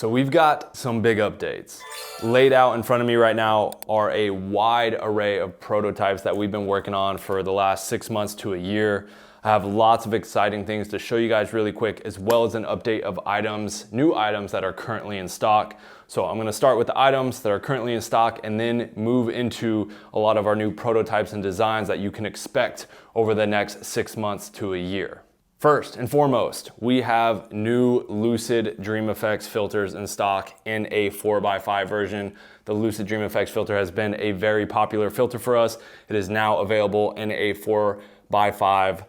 So we've got some big updates. Laid out in front of me right now are a wide array of prototypes that we've been working on for the last 6 months to a year. I have lots of exciting things to show you guys really quick, as well as an update of items, new items that are currently in stock. So I'm gonna start with the items that are currently in stock and then move into a lot of our new prototypes and designs that you can expect over the next 6 months to a year. First and foremost, we have new Lucid Dream Effects filters in stock in a 4x5 version. The Lucid Dream Effects filter has been a very popular filter for us. It is now available in a 4x5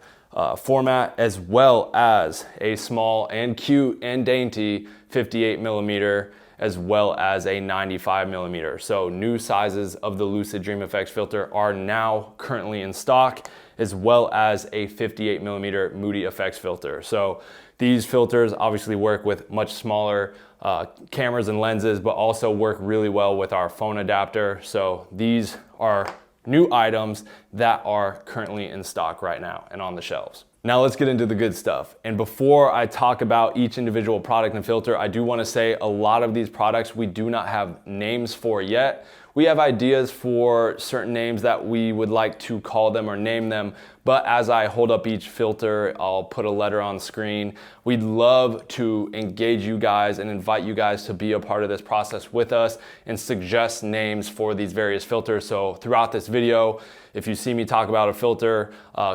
format, as well as a small and cute and dainty 58mm, as well as a 95mm. So new sizes of the Lucid Dream Effects filter are now currently in stock, as well as a 58mm Moody FX filter. So these filters obviously work with much smaller cameras and lenses, but also work really well with our phone adapter. So these are new items that are currently in stock right now and on the shelves. Now let's get into the good stuff. And before I talk about each individual product and filter, I do want to say a lot of these products we do not have names for yet. We have ideas for certain names that we would like to call them or name them, but as I hold up each filter, I'll put a letter on screen. We'd love to engage you guys and invite you guys to be a part of this process with us and suggest names for these various filters. So throughout this video, if you see me talk about a filter,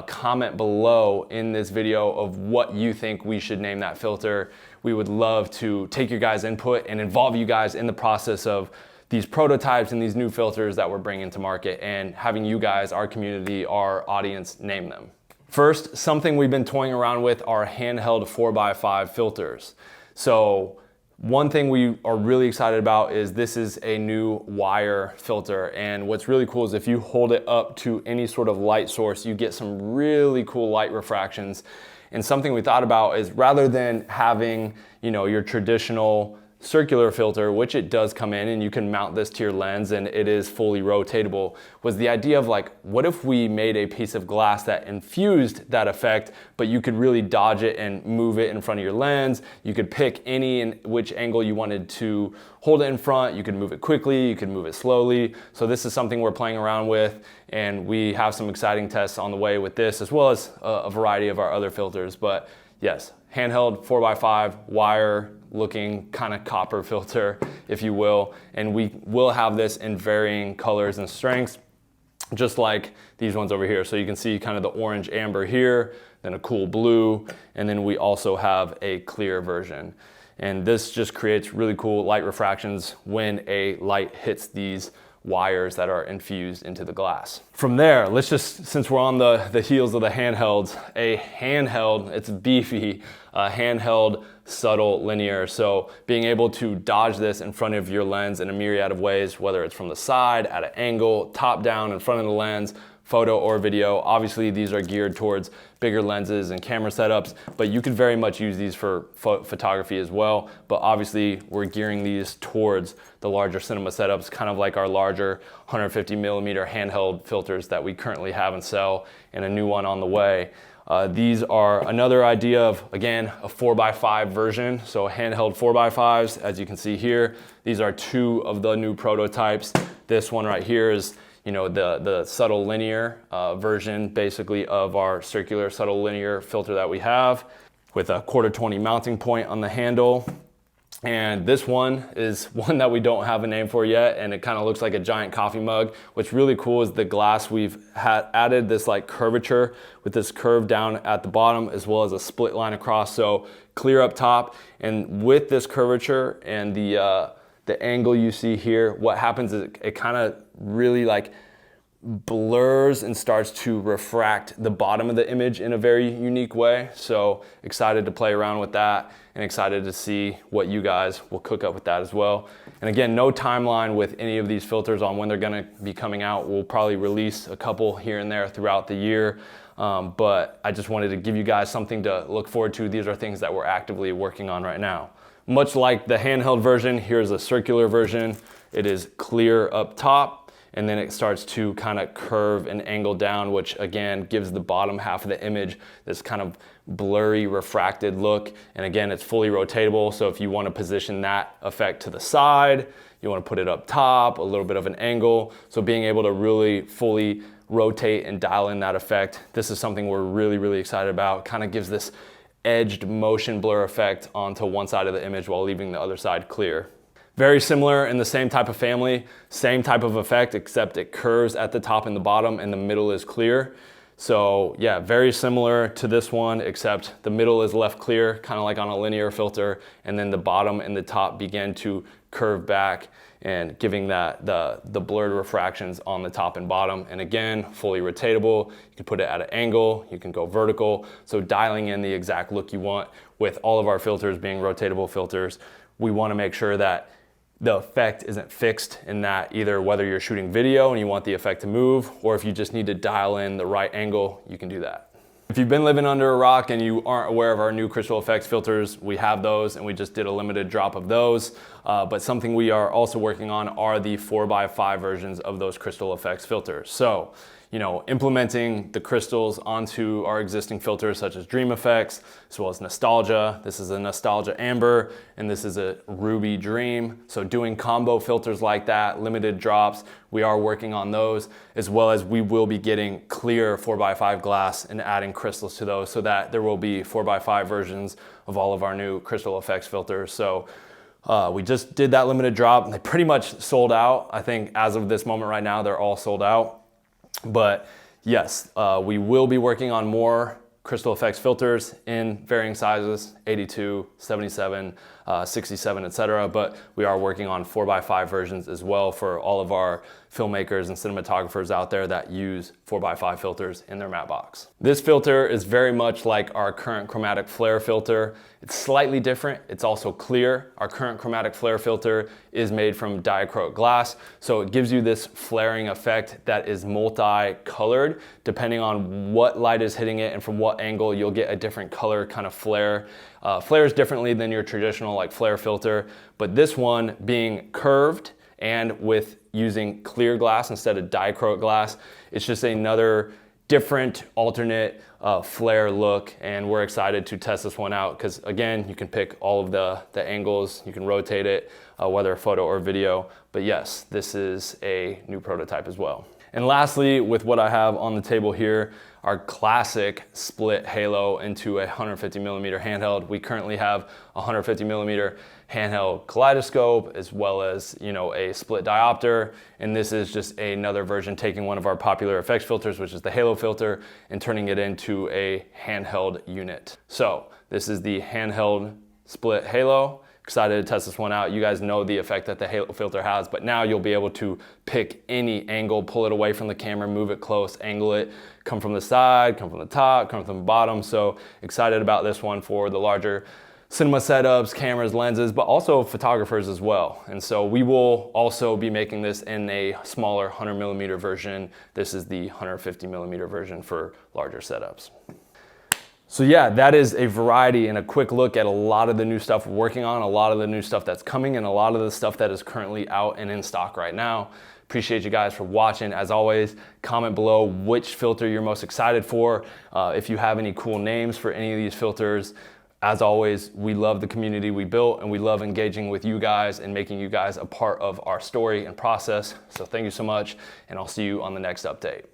comment below in this video of what you think we should name that filter. We would love to take your guys' input and involve you guys in the process of these prototypes and these new filters that we're bringing to market, and having you guys, our community, our audience, name them. First, something we've been toying around with are handheld 4x5 filters. So one thing we are really excited about is this is a new wire filter, and what's really cool is if you hold it up to any sort of light source, you get some really cool light refractions. And something we thought about is, rather than having, your traditional circular filter, which it does come in and you can mount this to your lens and it is fully rotatable, was the idea of what if we made a piece of glass that infused that effect, but you could really dodge it and move it in front of your lens. You could pick any and which angle you wanted to hold it in front. You could move it quickly, you could move it slowly. So this is something we're playing around with, and we have some exciting tests on the way with this, as well as a variety of our other filters. But yes, handheld 4x5 wire looking kind of copper filter, if you will. And we will have this in varying colors and strengths, just like these ones over here. So you can see kind of the orange amber here, then a cool blue, and then we also have a clear version. And this just creates really cool light refractions when a light hits these wires that are infused into the glass. From there, let's just, since we're on the heels of the handhelds, a handheld, it's beefy, handheld subtle linear. So being able to dodge this in front of your lens in a myriad of ways, whether it's from the side, at an angle, top down, in front of the lens, photo or video. Obviously these are geared towards bigger lenses and camera setups, but you could very much use these for photography as well. But obviously we're gearing these towards the larger cinema setups, kind of like our larger 150mm handheld filters that we currently have and sell, and a new one on the way. These are another idea of, again, a 4x5 version. So handheld 4x5s, as you can see here. These are two of the new prototypes. This one right here is the subtle linear version, basically, of our circular subtle linear filter that we have, with a 1/4-20 mounting point on the handle. And this one is one that we don't have a name for yet, and it kind of looks like a giant coffee mug. What's really cool is the glass, we've added this curvature with this curve down at the bottom, as well as a split line across, so clear up top. And with this curvature and the angle you see here, what happens is it kind of really blurs and starts to refract the bottom of the image in a very unique way. So excited to play around with that, and excited to see what you guys will cook up with that as well. And again, no timeline with any of these filters on when they're gonna be coming out. We'll probably release a couple here and there throughout the year. But I just wanted to give you guys something to look forward to. These are things that we're actively working on right now. Much like the handheld version, here's a circular version. It is clear up top, and then it starts to kind of curve and angle down, which again gives the bottom half of the image this kind of blurry refracted look. And again, it's fully rotatable, so if you want to position that effect to the side, you want to put it up top, a little bit of an angle, so being able to really fully rotate and dial in that effect, this is something we're really excited about. Kind of gives this edged motion blur effect onto one side of the image while leaving the other side clear. Very similar in the same type of family, same type of effect, except it curves at the top and the bottom and the middle is clear. So yeah, very similar to this one, except the middle is left clear, kind of like on a linear filter, and then the bottom and the top begin to curve back and giving that the blurred refractions on the top and bottom. And again, fully rotatable. You can put it at an angle, you can go vertical. So dialing in the exact look you want. With all of our filters being rotatable filters, we want to make sure that the effect isn't fixed in that either whether you're shooting video and you want the effect to move, or if you just need to dial in the right angle, you can do that. If you've been living under a rock and you aren't aware of our new Crystal Effects filters, we have those and we just did a limited drop of those. But something we are also working on are the 4x5 versions of those Crystal Effects filters. So, you know, implementing the crystals onto our existing filters such as Dream Effects, as well as Nostalgia. This is a Nostalgia Amber, and this is a Ruby Dream. So doing combo filters like that, limited drops, we are working on those, as well as we will be getting clear 4x5 glass and adding crystals to those so that there will be 4x5 versions of all of our new Crystal Effects filters. So we just did that limited drop and they pretty much sold out. I think as of this moment right now, they're all sold out. But yes, we will be working on more Crystal Effects filters in varying sizes, 82, 77, 67, etc. But we are working on 4x5 versions as well for all of our filmmakers and cinematographers out there that use 4x5 filters in their matte box. This filter is very much like our current chromatic flare filter. It's slightly different. It's also clear. Our current chromatic flare filter is made from diachroic glass, so it gives you this flaring effect that is multi-colored. Depending on what light is hitting it and from what angle, you'll get a different color kind of flare. Flares differently than your traditional like flare filter, but this one being curved and with using clear glass instead of diachroic glass, it's just another different alternate flare look, and we're excited to test this one out because again, you can pick all of the angles, you can rotate it, whether photo or video, but yes, this is a new prototype as well. And lastly, with what I have on the table here, our classic split halo into a 150mm handheld. We currently have a 150mm handheld kaleidoscope as well as, you know, a split diopter. And this is just another version taking one of our popular effects filters, which is the halo filter, and turning it into a handheld unit. So this is the handheld split halo. Excited to test this one out. You guys know the effect that the halo filter has, but now you'll be able to pick any angle, pull it away from the camera, move it close, angle it, come from the side, come from the top, come from the bottom. So excited about this one for the larger cinema setups, cameras, lenses, but also photographers as well. And so we will also be making this in a smaller 100mm version. This is the 150mm version for larger setups. So yeah, that is a variety and a quick look at a lot of the new stuff we're working on, a lot of the new stuff that's coming, and a lot of the stuff that is currently out and in stock right now. Appreciate you guys for watching. As always, comment below which filter you're most excited for. If you have any cool names for any of these filters. As always, we love the community we built and we love engaging with you guys and making you guys a part of our story and process. So thank you so much, and I'll see you on the next update.